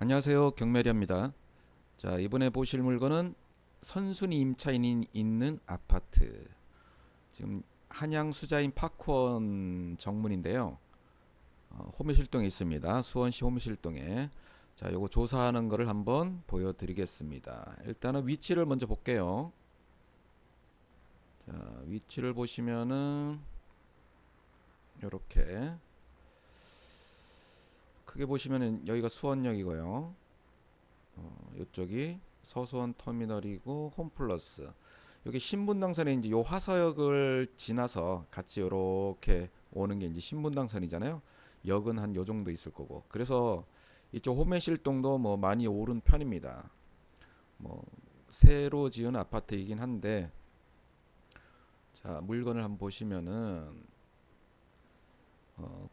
안녕하세요. 경매리입니다. 자, 이번에 보실 물건은 선순위 임차인이 있는 아파트. 지금 한양 수자인 파크원 정문인데요. 호미실동에 있습니다. 수원시 호미실동에. 자, 요거 조사하는 거를 한번 보여드리겠습니다. 일단은 위치를 먼저 볼게요. 자, 위치를 보시면은 요렇게 크게 보시면은 여기가 수원역이고요. 이쪽이 서수원 터미널이고 홈플러스. 여기 신분당선에 이제 요 화서역을 지나서 같이 요렇게 오는 게 이제 신분당선이잖아요. 역은 한 요 정도 있을 거고. 그래서 이쪽 호매실동도 뭐 많이 오른 편입니다. 뭐 새로 지은 아파트이긴 한데, 자, 물건을 한번 보시면은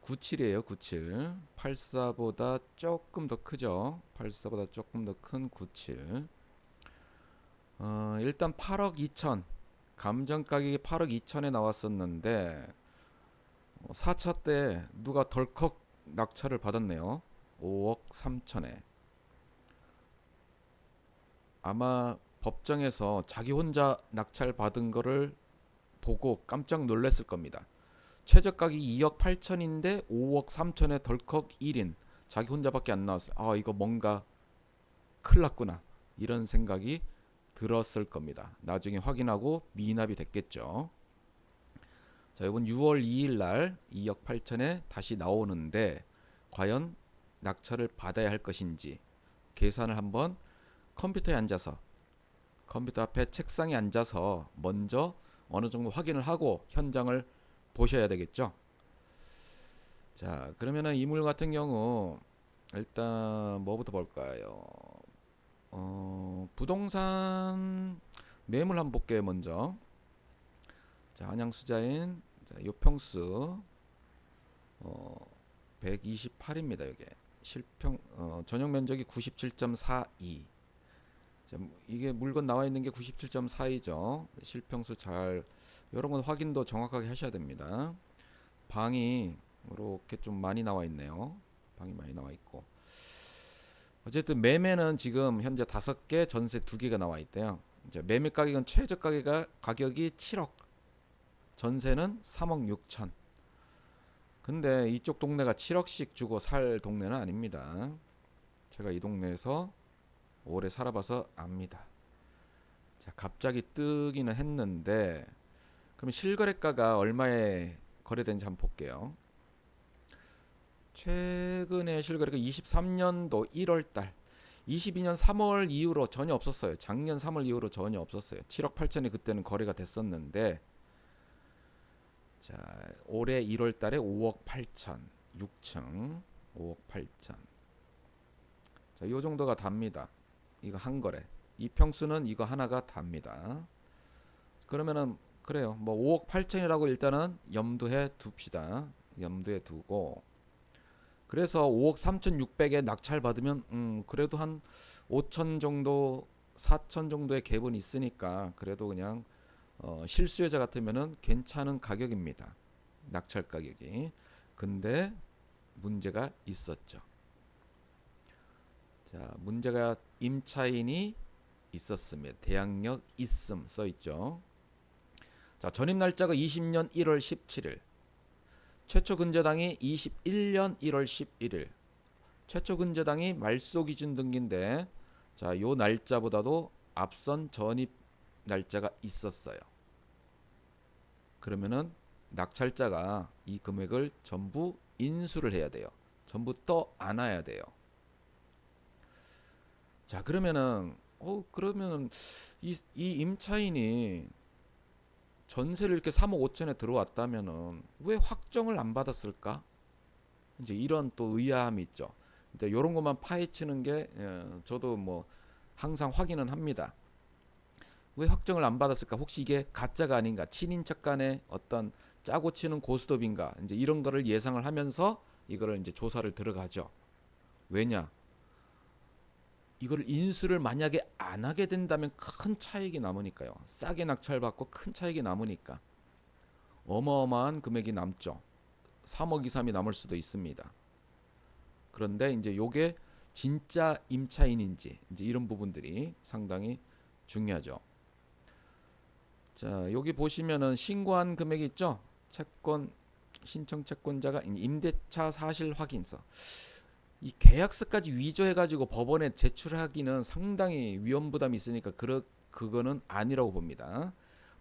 97이에요. 97. 84보다 조금 더 크죠. 84보다 조금 더 큰 97. 일단 8억 2천. 감정 가격이 8억 2천에 나왔었는데 4차 때 누가 덜컥 낙찰을 받았네요. 5억 3천에. 아마 법정에서 자기 혼자 낙찰 받은 거를 보고 깜짝 놀랐을 겁니다. 최저 가격이 2억 8천인데 5억 3천에 덜컥 1인. 자기 혼자밖에 안 나왔어요. 아, 이거 뭔가 큰일 났구나. 이런 생각이 들었을 겁니다. 나중에 확인하고 미납이 됐겠죠. 자, 이번 6월 2일 날 2억 8천에 다시 나오는데 과연 낙찰을 받아야 할 것인지 계산을 한번 컴퓨터에 앉아서, 컴퓨터 앞에 책상에 앉아서 먼저 어느 정도 확인을 하고 현장을 보셔야 되겠죠. 자, 그러면은 이물 같은 경우 일단 뭐부터 볼까요? 부동산 매물 한번 볼게요. 먼저 자, 한양수자인 요평수 128입니다. 이게 실평 전용 면적이 97.42. 이게 물건 나와 있는 게 97.42죠. 실평수 잘 이런 건 확인도 정확하게 하셔야 됩니다. 방이 이렇게 좀 많이 나와 있네요. 방이 많이 나와 있고. 어쨌든 매매는 지금 현재 5개, 전세 2개가 나와 있대요. 이제 매매 가격은 최저 가격이 7억, 전세는 3억 6천. 근데 이쪽 동네가 7억씩 주고 살 동네는 아닙니다. 제가 이 동네에서 오래 살아봐서 압니다. 자, 갑자기 뜨기는 했는데 그럼 실거래가가 얼마에 거래된지 한번 볼게요. 최근에 실거래가 23년도 1월달, 22년 3월 이후로 전혀 없었어요. 작년 3월 이후로 전혀 없었어요. 7억 8천이 그때는 거래가 됐었는데, 자, 올해 1월달에 5억 8천, 6층 5억 8천. 자, 이 정도가 답니다. 이거 한 거래. 이 평수는 이거 하나가 답니다. 그러면은 그래요. 뭐 5억 8천이라고 일단은 염두해 둡시다. 염두에 두고, 그래서 5억 3,600에 낙찰 받으면 그래도 한 5천 정도 4천 정도의 갭은 있으니까 그래도 그냥 실수요자 같으면은 괜찮은 가격입니다. 낙찰 가격이. 근데 문제가 있었죠. 자, 문제가 임차인이 있었습니다. 대항력 있음 써 있죠. 자, 전입 날짜가 20년 1월 17일. 최초 근저당이 21년 1월 11일. 최초 근저당이 말소 기준 등기인데, 자, 요 날짜보다도 앞선 전입 날짜가 있었어요. 그러면은 낙찰자가 이 금액을 전부 인수를 해야 돼요. 전부 떠안아야 돼요. 자, 그러면은 이 임차인이 전세를 이렇게 3억 5천에 들어왔다면은 왜 확정을 안 받았을까? 이제 이런 또 의아함이 있죠. 근데 이런 것만 파헤치는 게 저도 뭐 항상 확인은 합니다. 왜 확정을 안 받았을까? 혹시 이게 가짜가 아닌가? 친인척 간의 어떤 짜고 치는 고스톱인가? 이제 이런 거를 예상을 하면서 이거를 이제 조사를 들어가죠. 왜냐? 이거를 인수를 만약에 안 하게 된다면 큰 차익이 남으니까요. 싸게 낙찰받고 큰 차익이 남으니까 어마어마한 금액이 남죠. 3억 이상이 남을 수도 있습니다. 그런데 이제 요게 진짜 임차인인지 이제 이런 부분들이 상당히 중요하죠. 자, 여기 보시면은 신고한 금액이 있죠. 채권 신청 채권자가 임대차 사실 확인서. 이 계약서까지 위조해 가지고 법원에 제출하기는 상당히 위험 부담이 있으니까 그거는 아니라고 봅니다.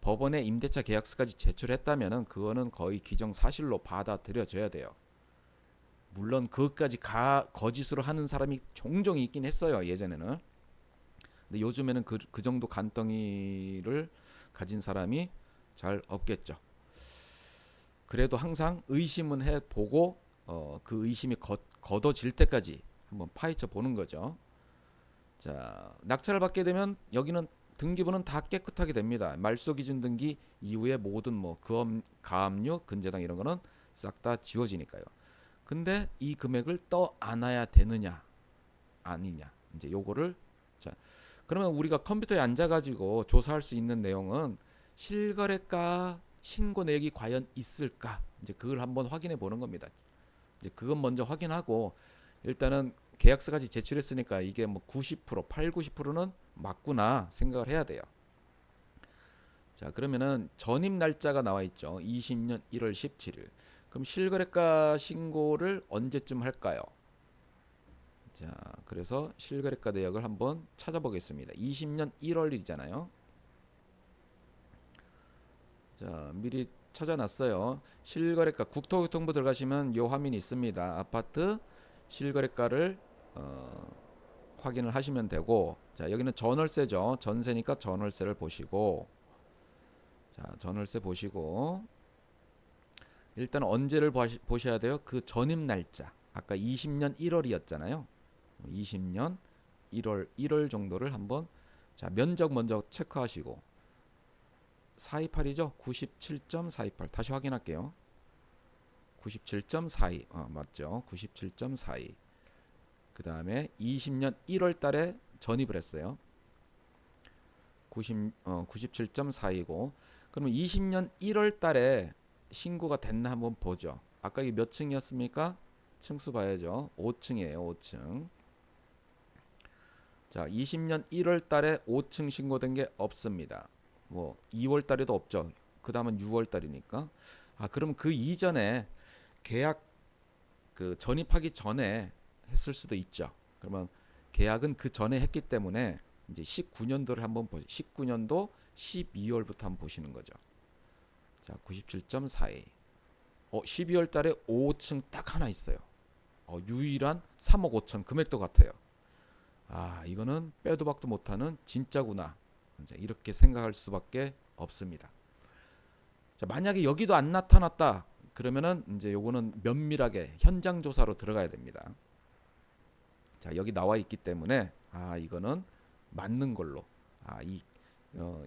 법원에 임대차 계약서까지 제출했다면은 그거는 거의 기정사실로 받아들여져야 돼요. 물론 그것까지 거짓으로 하는 사람이 종종 있긴 했어요. 예전에는. 근데 요즘에는 그 정도 간덩이를 가진 사람이 잘 없겠죠. 그래도 항상 의심은 해보고 그 의심이 걷어질 때까지 한번 파헤쳐 보는 거죠. 자, 낙찰을 받게 되면 여기는 등기부는 다 깨끗하게 됩니다. 말소 기준 등기 이후에 모든 뭐 가압류, 근저당 이런 거는 싹 다 지워지니까요. 근데 이 금액을 떠 안아야 되느냐 아니냐 이제 요거를 자 그러면 우리가 컴퓨터에 앉아가지고 조사할 수 있는 내용은 실거래가 신고 내역이 과연 있을까 이제 그걸 한번 확인해 보는 겁니다. 이제 그건 먼저 확인하고 일단은 계약서까지 제출했으니까 이게 뭐 90%, 8, 90%는 맞구나 생각을 해야 돼요. 자 그러면은 전입 날짜가 나와 있죠. 20년 1월 17일. 그럼 실거래가 신고를 언제쯤 할까요? 자, 그래서 실거래가 내역을 한번 찾아보겠습니다. 20년 1월이잖아요. 자, 미리 찾아놨어요. 실거래가 국토교통부 들어가시면 요 화면이 있습니다. 아파트 실거래가를 확인을 하시면 되고, 자, 여기는 전월세죠. 전세니까 전월세를 보시고, 자, 전월세 보시고, 일단 언제를 보셔야 돼요? 그 전입 날짜. 아까 20년 1월이었잖아요. 20년 1월 정도를 한번 자 면적 먼저 체크하시고 428이죠. 97.428 다시 확인할게요. 97.42 맞죠. 97.42 그 다음에 20년 1월 달에 전입을 했어요. 97.42고 그러면 20년 1월 달에 신고가 됐나 한번 보죠. 아까 이게 몇 층이었습니까? 층수 봐야죠. 5층이에요. 5층. 자, 20년 1월 달에 5층 신고된 게 없습니다. 뭐 2월 달에도 없죠. 그 다음은 6월 달이니까. 아, 그럼 그 이전에 계약 그 전입하기 전에 했을 수도 있죠. 그러면 계약은 그 전에 했기 때문에 이제 19년도를 한번 보시. 19년도 12월부터 한번 보시는 거죠. 자, 97.42. 12월 달에 5층 딱 하나 있어요. 유일한 3억 5천 금액도 같아요. 아, 이거는 빼도 박도 못하는 진짜구나. 이제 이렇게 생각할 수밖에 없습니다. 자, 만약에 여기도 안 나타났다. 그러면은 이제 요거는 면밀하게 현장 조사로 들어가야 됩니다. 자, 여기 나와 있기 때문에 아, 이거는 맞는 걸로. 아, 이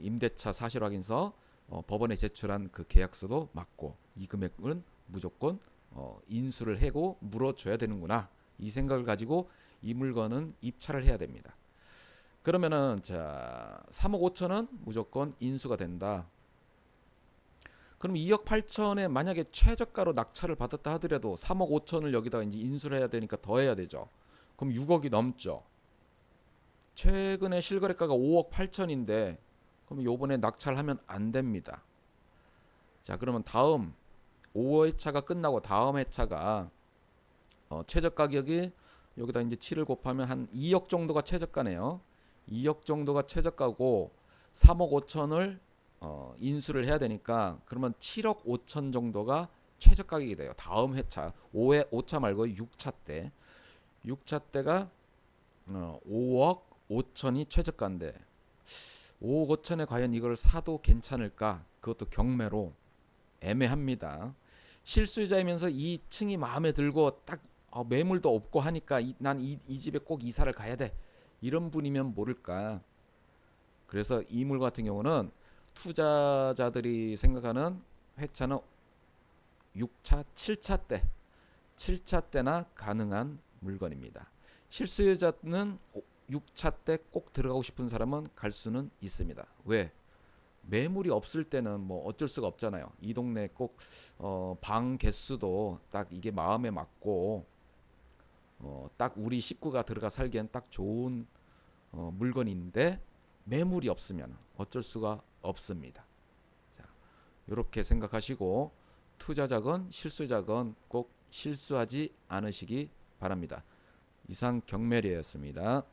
임대차 사실 확인서 법원에 제출한 그 계약서도 맞고 이 금액은 무조건 인수를 해고 물어줘야 되는구나. 이 생각을 가지고 이 물건은 입찰을 해야 됩니다. 그러면은 자 3억 5천은 무조건 인수가 된다. 그럼 2억 8천에 만약에 최저가로 낙찰을 받았다 하더라도 3억 5천을 여기다가 이제 인수를 해야 되니까 더 해야 되죠. 그럼 6억이 넘죠. 최근에 실거래가가 5억 8천인데 그럼 요번에 낙찰하면 안 됩니다. 자 그러면 다음 5회차가 끝나고 다음 회차가 최저 가격이 여기다 이제 7을 곱하면 한 2억 정도가 최저가네요. 2억 정도가 최저가고 3억 5천을 인수를 해야 되니까 그러면 7억 5천 정도가 최저 가격이 돼요. 다음 회차 5차 말고 6차 때 6차 때가 5억 5천이 최저가인데 5억 5천에 과연 이걸 사도 괜찮을까? 그것도 경매로 애매합니다. 실수요자이면서 이 층이 마음에 들고 딱 매물도 없고 하니까 난 이 집에 꼭 이사를 가야 돼. 이런 분이면 모를까. 그래서 이 물 같은 경우는 투자자들이 생각하는 회차는 6차, 7차 때, 7차 때나 가능한 물건입니다. 실수요자는 6차 때 꼭 들어가고 싶은 사람은 갈 수는 있습니다. 왜? 매물이 없을 때는 뭐 어쩔 수가 없잖아요. 이 동네 꼭 방 개수도 딱 이게 마음에 맞고 딱 우리 식구가 들어가 살기엔 딱 좋은 물건인데 매물이 없으면 어쩔 수가 없습니다. 자, 이렇게 생각하시고 투자작은 실수작은 꼭 실수하지 않으시기 바랍니다. 이상 경매리였습니다.